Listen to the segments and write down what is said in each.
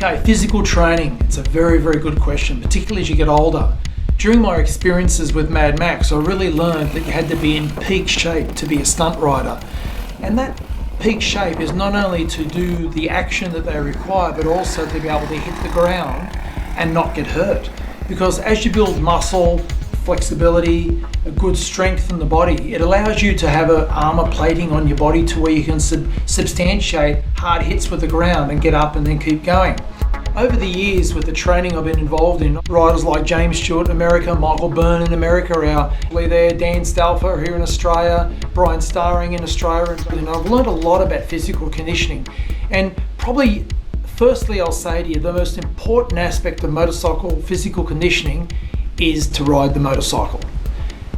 Okay, physical training. It's a very, very good question, particularly as you get older. During my experiences with Mad Max, I really learned that you had to be in peak shape to be a stunt rider. And that peak shape is not only to do the action that they require, but also to be able to hit the ground and not get hurt. Because as you build muscle, flexibility, a good strength in the body, it allows you to have an armor plating on your body to where you can substantiate hard hits with the ground and get up and then keep going. Over the years, with the training I've been involved in, riders like James Stewart in America, Michael Byrne in America, Dan Stalfer here in Australia, Brian Starring in Australia, and I've learned a lot about physical conditioning. And probably, firstly, I'll say to you, the most important aspect of motorcycle physical conditioning is to ride the motorcycle.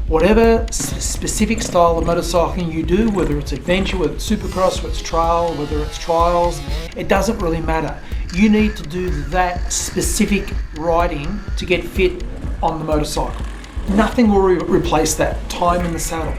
Whatever specific style of motorcycling you do, whether it's adventure, whether it's supercross, whether it's trail, whether it's trials, it doesn't really matter. You need to do that specific riding to get fit on the motorcycle. Nothing will replace that time in the saddle.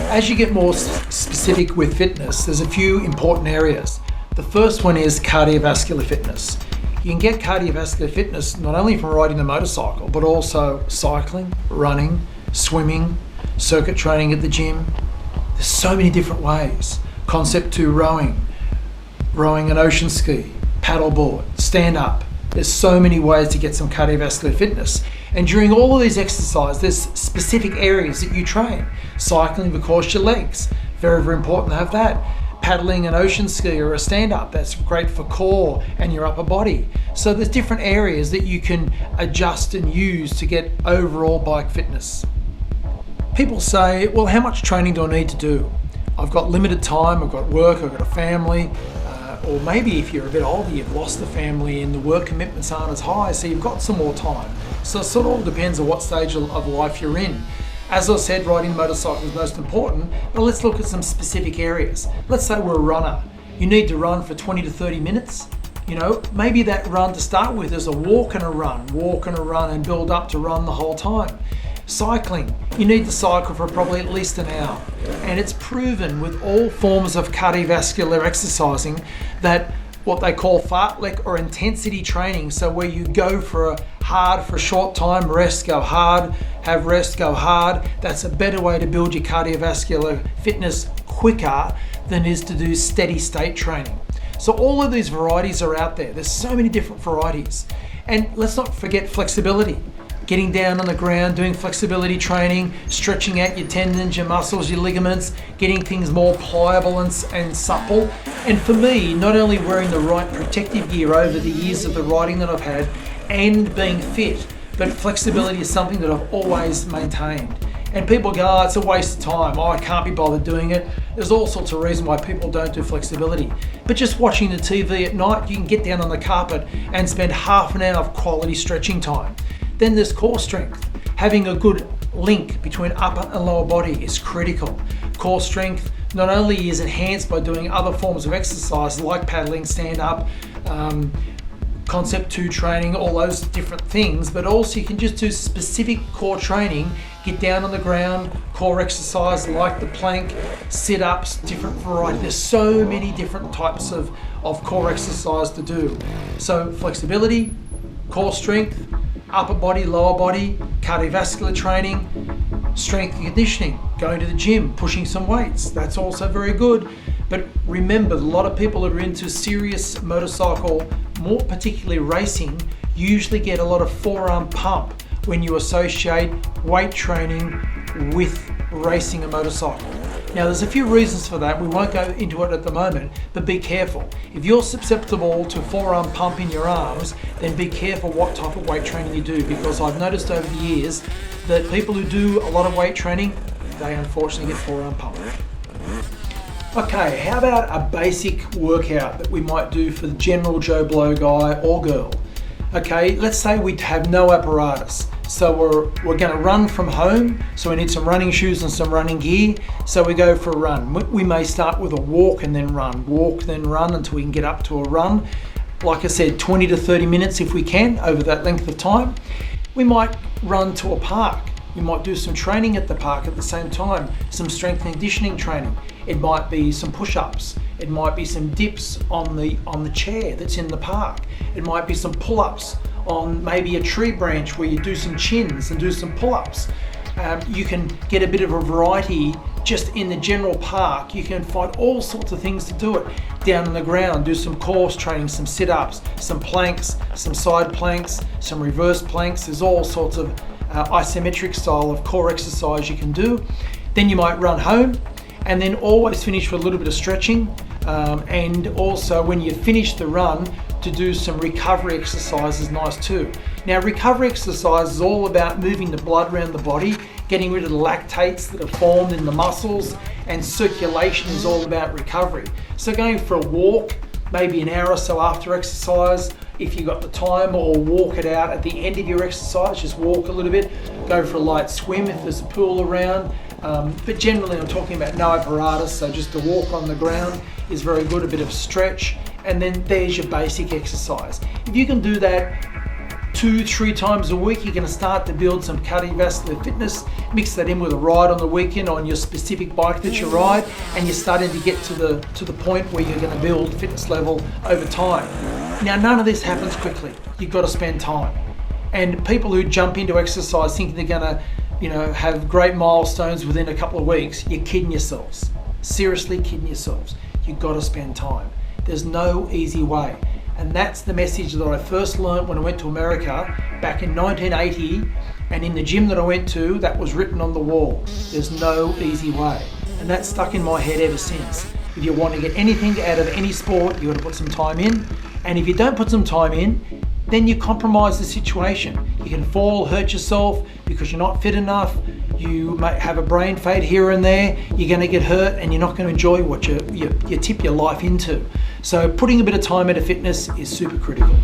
As you get more specific with fitness, there's a few important areas. The first one is cardiovascular fitness. You can get cardiovascular fitness not only from riding the motorcycle, but also cycling, running, swimming, circuit training at the gym. There's so many different ways. Concept 2 rowing an ocean ski, paddleboard, stand up. There's so many ways to get some cardiovascular fitness. And during all of these exercises, there's specific areas that you train. Cycling, of course, your legs. Very, very important to have that. Paddling an ocean ski or a stand-up, that's great for core and your upper body. So there's different areas that you can adjust and use to get overall bike fitness. People say, well, how much training do I need to do? I've got limited time, I've got work, I've got a family, or maybe if you're a bit older, you've lost the family and the work commitments aren't as high, so you've got some more time. So it sort of all depends on what stage of life you're in. As I said, riding a motorcycle is most important, but let's look at some specific areas. Let's say we're a runner. You need to run for 20 to 30 minutes. Maybe that run to start with is a walk and a run and build up to run the whole time. Cycling, you need to cycle for probably at least an hour. And it's proven with all forms of cardiovascular exercising that what they call fartlek or intensity training, so where you go for a short time, rest, go hard, have rest, go hard, that's a better way to build your cardiovascular fitness quicker than is to do steady state training. So all of these varieties are out there. There's so many different varieties. And let's not forget flexibility. Getting down on the ground, doing flexibility training, stretching out your tendons, your muscles, your ligaments, getting things more pliable and supple. And for me, not only wearing the right protective gear over the years of the riding that I've had and being fit, but flexibility is something that I've always maintained. And people go, oh, it's a waste of time. Oh, I can't be bothered doing it. There's all sorts of reasons why people don't do flexibility. But just watching the TV at night, you can get down on the carpet and spend half an hour of quality stretching time. Then there's core strength. Having a good link between upper and lower body is critical. Core strength not only is enhanced by doing other forms of exercise like paddling, stand up, concept 2 training, all those different things, but also you can just do specific core training, get down on the ground, core exercise like the plank, sit-ups, different variety. There's so many different types of core exercise to do. So flexibility, core strength, upper body, lower body, cardiovascular training, strength and conditioning, going to the gym, pushing some weights. That's also very good. But remember, a lot of people that are into serious motorcycle, more particularly racing, usually get a lot of forearm pump when you associate weight training with racing a motorcycle. Now, there's a few reasons for that. We won't go into it at the moment, but be careful. If you're susceptible to forearm pump in your arms, then be careful what type of weight training you do, because I've noticed over the years that people who do a lot of weight training, they unfortunately get forearm pump. Okay, how about a basic workout that we might do for the general Joe Blow guy or girl? Okay, let's say we have no apparatus. So we're going to run from home, so we need some running shoes and some running gear. So we go for a run. We may start with a walk and then run until we can get up to a run. Like I said, 20 to 30 minutes if we can over that length of time. We might run to a park. We might do some training at the park at the same time, some strength and conditioning training. It might be some push-ups. It might be some dips on the chair that's in the park. It might be some pull-ups on maybe a tree branch where you do some chins and do some pull-ups. You can get a bit of a variety just in the general park. You can find all sorts of things to do it. Down on the ground, do some course training, some sit-ups, some planks, some side planks, some reverse planks. There's all sorts of isometric style of core exercise you can do. Then you might run home and then always finish with a little bit of stretching. And also when you finish the run, to do some recovery exercise is nice too. Now, recovery exercise is all about moving the blood around the body, getting rid of the lactates that are formed in the muscles, and circulation is all about recovery. So going for a walk, maybe an hour or so after exercise, if you've got the time, or walk it out at the end of your exercise, just walk a little bit, go for a light swim if there's a pool around. But generally I'm talking about no apparatus, so just a walk on the ground is very good, a bit of stretch, and then there's your basic exercise. If you can do that 2-3 times a week, you're going to start to build some cardiovascular fitness. Mix that in with a ride on the weekend on your specific bike that you ride, and you're starting to get to the point where you're going to build fitness level over time. Now, none of this happens quickly. You've got to spend time. And people who jump into exercise thinking they're going to, have great milestones within a couple of weeks, you're kidding yourselves. Seriously kidding yourselves. You've got to spend time. There's no easy way. And that's the message that I first learned when I went to America back in 1980. And in the gym that I went to, that was written on the wall. There's no easy way. And that's stuck in my head ever since. If you want to get anything out of any sport, you've got to put some time in. And if you don't put some time in, then you compromise the situation. You can fall, hurt yourself because you're not fit enough. You might have a brain fade here and there. You're going to get hurt and you're not going to enjoy what you tip your life into. So putting a bit of time into fitness is super critical.